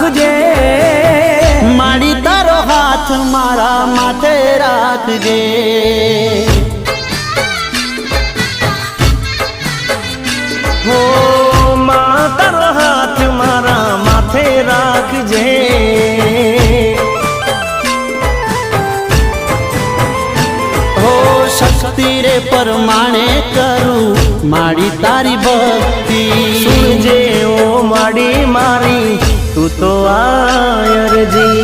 રાખજે, માડી તારો હાથ મારા માથે રાખજે। હો માં તારો હાથ મારા માથે રાખજે। હો શક્તિ રે પરમાણે કરું માડી તારી ભક્તિ। સુનજે ઓ માડી મારી તું તો આયરજી।